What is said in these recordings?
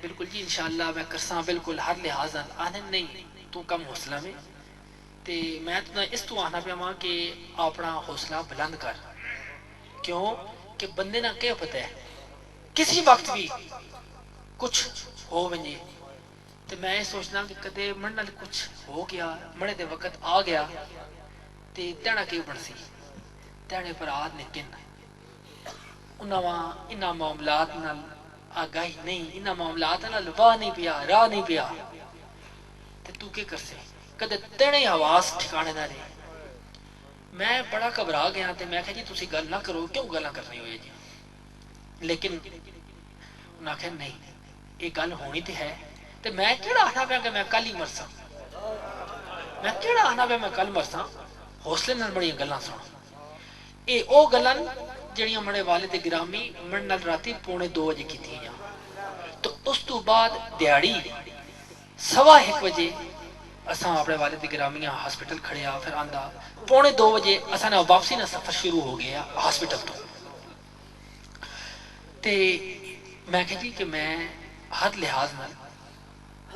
بالکل جی انشاءاللہ میں کرساں بالکل ہر لحاظ آنے نہیں تو کم حوصلہ میں تے میں تو اس تو آنا پیا ماں کہ اپنا حوصلہ بلند کر کیوں کہ بندے نہ کیا پتہ ہے کسی وقت بھی کچھ ہو ونجے تو میں سوچنا کہ کدے من نال کچھ ہو گیا مڑے دے وقت آ گیا تے تینا کیوں بن سی تینے پر آد نکن انہاں معاملات نال آگاہی نہیں انہاں معاملات نال واہ نہیں پیا راہ نہیں پیا تے تو کیا کر سے کدے تینے حواس ٹھکانے نہ رہے میں بڑا گھبرا گیا تے میں کہا جی تسی گل نہ کرو کیوں گلاں کرنی ہوئے جی لیکن انہاں کہا نہیں یہ گل ہونی تے ہے تے میں کیڑا آنا پیا کہ میں کل ہی مرساں میں کیڑا آنا پیا میں کل مرساں حوصلے نال بڑی گلاں سن اے او گلاں جڑیاں مڑے والد گرامی من نال راتی 1:45 کی تھیاں تو اس تو بعد دیہڑی 1:15 اساں اپنے والد گرامیاں ہاسپٹل کھڑے آ پھر آندا 1:45 اساں نے واپسی نہ سفر شروع ہو گیا ہاسپٹل تو تے میں کہا جی کہ میں ہر لحاظ نال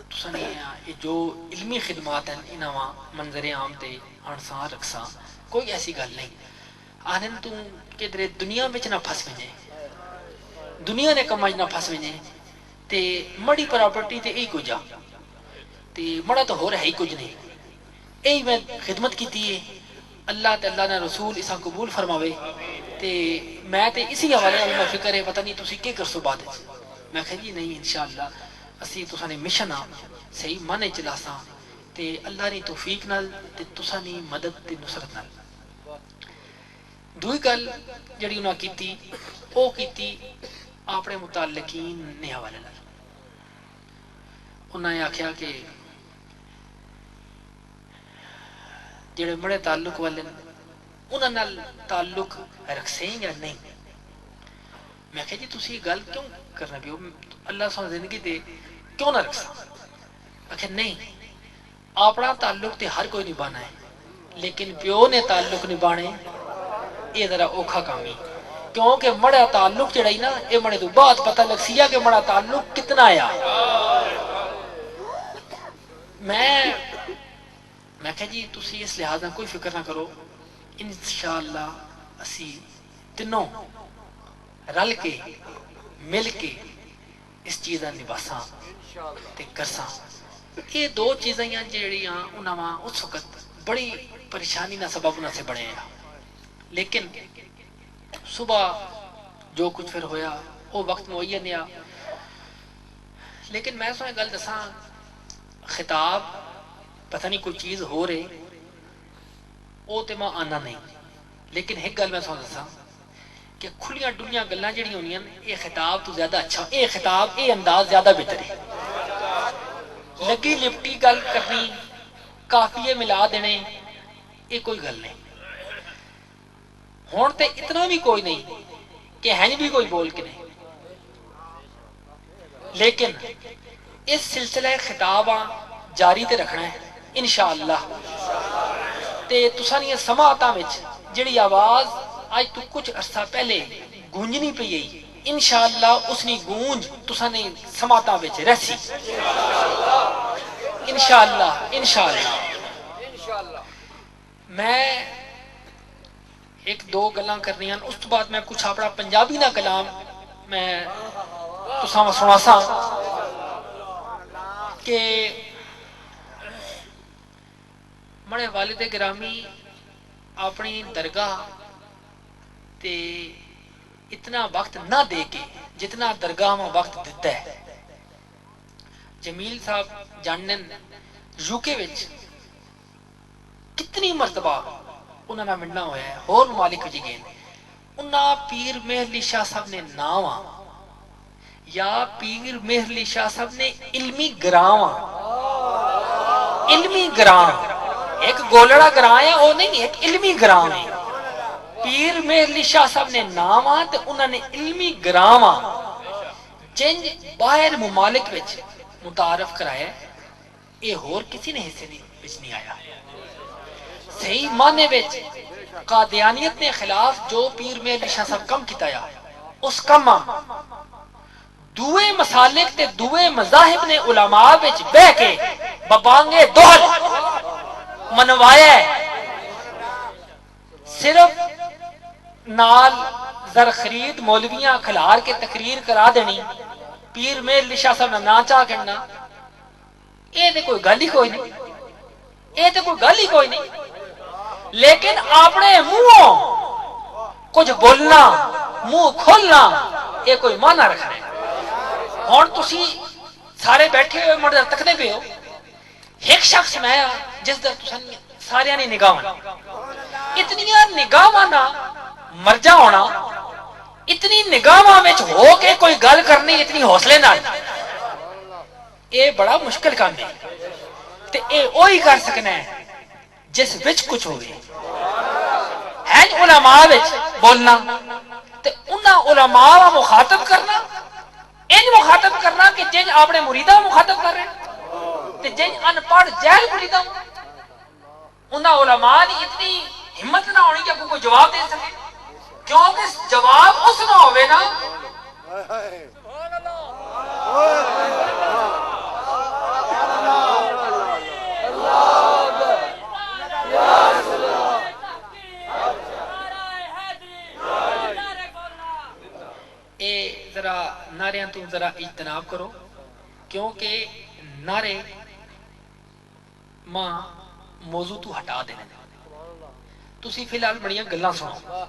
تساں نے یہ جو علمی خدمات ہیں انہاں منظر عام تے انسان رکھساں کوئی ایسی گل نہیں آنن تو کدھر دنیا وچ نہ پھس وجے دنیا نے کمائی نہ پھس وجے تے مڑی پراپرٹی تے ای کچھ تے مڑا تو ہو رہا ہی کچھ نہیں یہی میں خدمت کی ہے اللہ تے اللہ نے رسول اساں قبول فرماوے تے میں تے اسی حوالے نال میں فکر ہے پتہ نہیں تسی کی کرسو بعد میں کہا جی نہیں انشاءاللہ اسی تساں نے مشن آ صحیح مانے چلاساں تے اللہ نے توفیق نال تے تساں نے مدد تے نصرت نال دوئی گل جڑی انہاں کیتی او کیتی اپنے متعلقین نے حوالے نال انہاں نے آکھیا کہ جڑے بڑے تعلق والے انہاں نال تعلق رکھسیں یا نہیں میں کہا جی تسی گل کیوں کرنا پیو اللہ سو زندگی دے کیوں نہ رکھساں آخر نہیں اپنا تعلق تے ہر کوئی نبھانا ہے لیکن پیو نے تعلق نبھانے یہ ذرا اوکھا کامی کیونکہ مڑا تعلق جڑائی نا یہ مڑے تو بات پتہ لگ سیا کہ مڑا تعلق کتنا آیا میں کہا جی تسی اس لحاظ کوئی فکر نہ کرو انشاءاللہ اسی تنوں رل کے مل کے اس چیزاں نباساں تے کرساں یہ دو چیزیں جڑیاں انہاں اس وقت بڑی پریشانی نہ سبب نہ سے بڑے ہیں لیکن صبح جو کچھ پھر ہویا وہ وقت معین یا لیکن میں سوئے گل دساں خطاب پتہ نہیں کوئی چیز ہو رہے وہ تے میں آنا نہیں لیکن ایک گل میں سو دساں کہ کھلیاں ڈلیاں گلاں جڑی ہونیاں یہ خطاب تو زیادہ اچھا یہ خطاب یہ انداز زیادہ بہتر ہے لگی لپٹی گل کرنی کافیے ملا دینے یہ کوئی گل نہیں ہون تے اتنا بھی کوئی نہیں کہ ہنج بھی کوئی بول کے نہیں لیکن اس سلسلہ خطاباں جاری تے رکھنا ہے انشاءاللہ تے تسانیاں سماعتاں وچ جڑی آواز آج تو کچھ عرصہ پہلے گونجنی پئی گئی انشاءاللہ اس نے گونج تسانے سماعتاں وچ رہسی انشاءاللہ انشاءاللہ میں ایک دو گلاں کرنی ہیں اس تو بعد میں کچھ اپنا پنجابی نہ کلام میں تساں سناساں کہ مڑے والد گرامی اپنی درگاہ تے اتنا وقت نہ دے کے جتنا درگاہ میں وقت دیتا ہے جمیل صاحب جانن یوکے وچ کتنی مرتبہ انہوں نے ملنا ہویا ہے اور ممالک وچ گئے انہاں پیر مہر علی شاہ صاحب نے نام یا پیر مہر علی شاہ صاحب نے علمی گراں ایک گولڑا گراں ہے وہ نہیں ایک علمی گراں ہے پیر مہر علی شاہ صاحب نے نام تے انہوں نے علمی گراں جنج باہر ممالک وچ متعارف کرایا یہ اور کسی نے حصے نہیں آیا صحیح معنی وچ قادیانیت نے خلاف جو پیر مہر علی شاہ صاحب کم کیتا ہے اس کم دوے مسالک تے دوے مذاہب نے علماء وچ بہ کے ببانگے دوہل منوایا ہے، صرف نال زر خرید مولویاں کھلار کے تقریر کرا دینی، پیر میر لشا صاحب نہ چاہ کرنا، یہ تے کوئی گل ہی کوئی نہیں، یہ تے کوئی گل ہی کوئی نہیں۔ لیکن اپنے منہوں کچھ بولنا، منہ کھولنا، یہ کوئی معنی رکھنا ہے۔ ہوں تسی سارے بیٹھے ہوئے مڑ تکتے پہ ہو، ایک شخص میں جس در سارے نے نگاہ اتنی نگاہ مرجا ہونا، اتنی نگاہ ہو کے کوئی گل کرنی اتنی حوصلے نال، یہ بڑا مشکل کام ہے۔ تے اے وہی کر سکنا ہے جس وچ کچھ ہوئے ہے علماء وچ بولنا، تے انہاں علماء مخاطب کرنا، ان مخاطب کرنا کہ جن اپنے مریداں مخاطب کر رہے ہیں، تے جن ان پڑھ جاہل مریداں انہاں علماء کی اتنی ہمت نہ ہونی کہ کوئی جواب دے سکے، کیونکہ جواب اس نہ ہوئے نا اے ذرا نعریاں تو ذرا اجتناب کرو، کیونکہ نعرے ماں موضوع تو ہٹا دینے تسی فی الحال بڑیاں گلاں سنو۔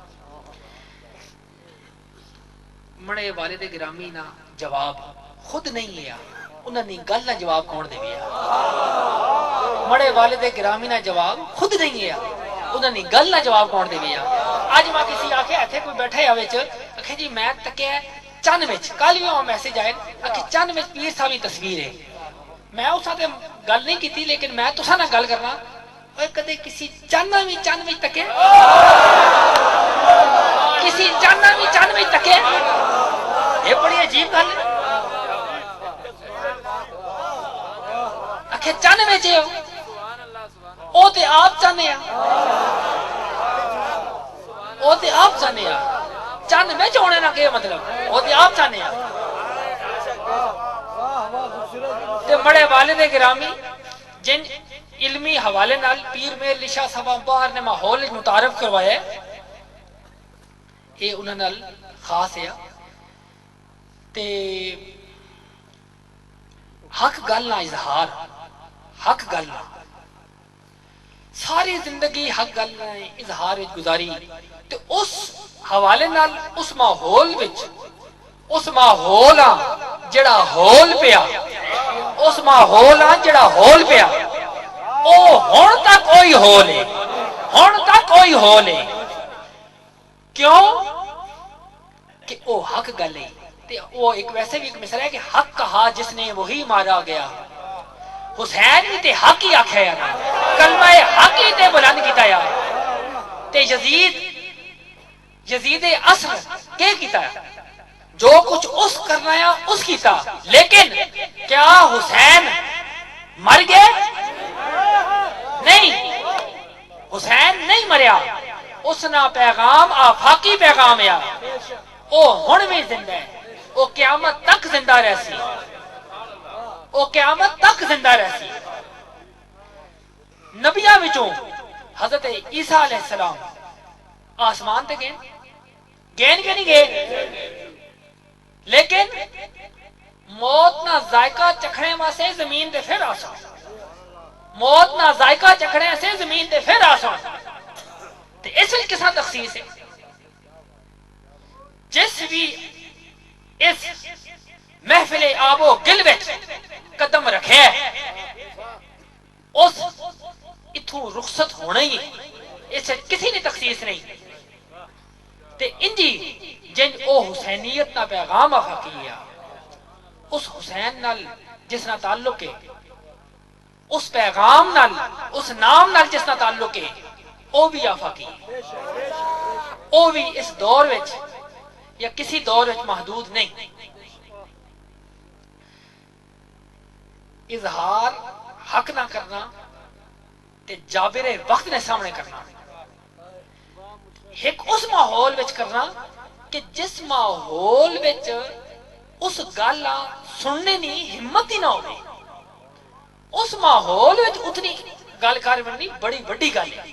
مڑے والد گرامی نا جواب خود نہیں لیا، انہوں نے گل نہ جواب کون دے گیا؟ مڑے والد گرامی نا جواب خود نہیں لیا، انہوں نے گل نہ جواب کون دے گیا؟ آج ماں کسی آکھے ایتھے کوئی بیٹھا ہے وچ آکھے جی میں تکیا چند وچ کل بھی میسج آئے کہ چند وچ پیر صاحب کی تصویر ہے، میں اس ساتھ گل نہیں کی، لیکن میں تساں نہ گل کرنا، کدے کسی چاندہ بھی چند وچ تکے، کسی چاندہ بھی چند وچ تکے، یہ بڑی عجیب گل ہے۔ آکھے چند وچ ہو، او تے آپ چاہنے ہیں، او تے آپ چاہنے ہیں، چند وچ ہونے نہ کہ مطلب او تے آپ چاہنے ہیں۔ تے بڑے والد گرامی جن علمی حوالے نال پیر میر علی شاہ صاحب باہر نے ماحول متعارف کروایا، یہ انہوں نال خاص ہے۔ تے حق گل نہ اظہار، حق گل نہ ساری زندگی حق گل نہ اظہار گزاری، تے اس حوالے نال اس ماحول وچ اس ماحول جڑا ہول پیا، اس ماحول جڑا ہول پیا او ہون تک کوئی ہول ہے، ہون تک کوئی ہول ہے، کیوں کہ او حق گل ہے۔ تے وہ ایک ویسے بھی ایک مثال ہے کہ حق کہا جس نے وہی مارا گیا، حسین بھی تے حق ہی آکھیا یا کلمہ حق ہی تے بلند کیتا یا، تے یزید اصل کیا کیتا ہے؟ جو کچھ اس کرنا ہے اس کیتا، لیکن کیا حسین مر گئے؟ نہیں، حسین نہیں مریا، اس نا پیغام آفاقی پیغام ہے، او ہن بھی زندہ ہے، او قیامت تک زندہ رہ سی، او قیامت تک زندہ رہ سی۔ نبیاں وچوں حضرت عیسیٰ علیہ السلام آسمان تے گئے کہ نہیں گئے، لیکن موت نہ ذائقہ چکھنے واسطے زمین تے پھر آسان، موت نہ ذائقہ چکھنے سے زمین تے پھر آسان، تے اس وچ کساں تخصیص ہے؟ جس بھی اس محفل آب و گل وچ قدم رکھے اس اتھوں رخصت ہونا ہی ہے، اس کسی نے تخصیص نہیں۔ تے انجی جن او حسینیت نا پیغام آفاقی ہے، اس حسین نال جس نا تعلق ہے، اس پیغام نال اس نام نال جس نا تعلق ہے، او بھی آفاقی ہے، او بھی اس دور وچ یا کسی دور وچ محدود نہیں۔ اظہار حق نہ کرنا تے جابر وقت نے سامنے کرنا، ایک اس ماحول وچ کرنا کہ جس ماحول وچ اس گل سننے نہیں ہمت ہی نہ ہوے اس ماحول وچ اتنی گل کر بننی بڑی وڈی گل ہے